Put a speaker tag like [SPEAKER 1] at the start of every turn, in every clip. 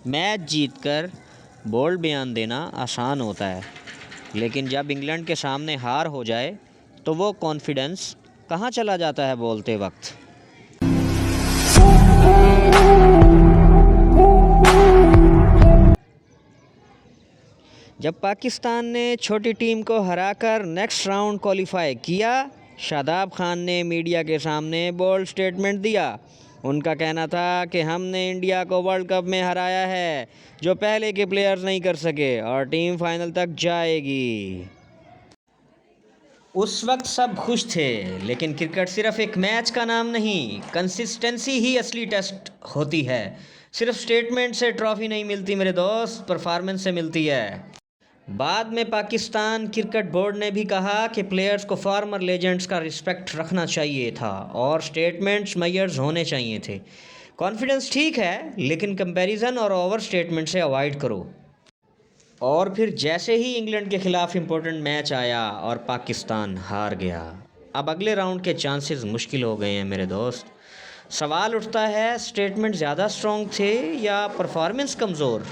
[SPEAKER 1] Match जीतकर bold बयान देना आसान होता है, लेकिन जब इंग्लैंड के सामने हार हो जाए तो वो कॉन्फिडेंस कहाँ चला जाता है बोलते वक्त। जब पाकिस्तान ने छोटी टीम को हराकर नेक्स्ट राउंड क्वालिफाई किया, शादाब खान ने मीडिया के सामने बोल्ड स्टेटमेंट दिया। उनका कहना था कि हमने इंडिया को वर्ल्ड कप में हराया है, जो पहले के प्लेयर्स नहीं कर सके, और टीम फाइनल तक जाएगी। उस वक्त सब खुश थे, लेकिन क्रिकेट सिर्फ एक मैच का नाम नहीं, कंसिस्टेंसी ही असली टेस्ट होती है। सिर्फ स्टेटमेंट से ट्रॉफी नहीं मिलती मेरे दोस्त, परफॉर्मेंस से मिलती है। बाद में पाकिस्तान क्रिकेट बोर्ड ने भी कहा कि प्लेयर्स को फॉर्मर लेजेंड्स का रिस्पेक्ट रखना चाहिए था और स्टेटमेंट्स मेजर्स होने चाहिए थे। कॉन्फिडेंस ठीक है, लेकिन कंपैरिजन और ओवर स्टेटमेंट से अवॉइड करो। और फिर जैसे ही इंग्लैंड के खिलाफ इम्पोर्टेंट मैच आया और पाकिस्तान हार गया, अब अगले राउंड के चांसेस मुश्किल हो गए हैं मेरे दोस्त। सवाल उठता है, स्टेटमेंट ज़्यादा स्ट्रॉन्ग थे या परफॉर्मेंस कमज़ोर।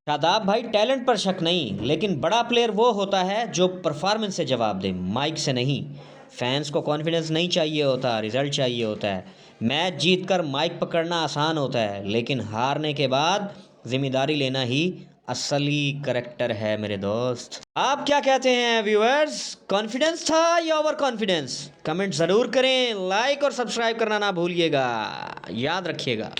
[SPEAKER 1] शादाब भाई, टैलेंट पर शक नहीं, लेकिन बड़ा प्लेयर वो होता है जो परफॉर्मेंस से जवाब दे, माइक से नहीं। फैंस को कॉन्फिडेंस नहीं चाहिए होता, रिजल्ट चाहिए होता है। मैच जीतकर माइक पकड़ना आसान होता है, लेकिन हारने के बाद जिम्मेदारी लेना ही असली करेक्टर है मेरे दोस्त। आप क्या कहते हैं व्यूअर्स, कॉन्फिडेंस था या ओवर कॉन्फिडेंस? कमेंट ज़रूर करें, लाइक और सब्सक्राइब करना ना भूलिएगा, याद रखिएगा।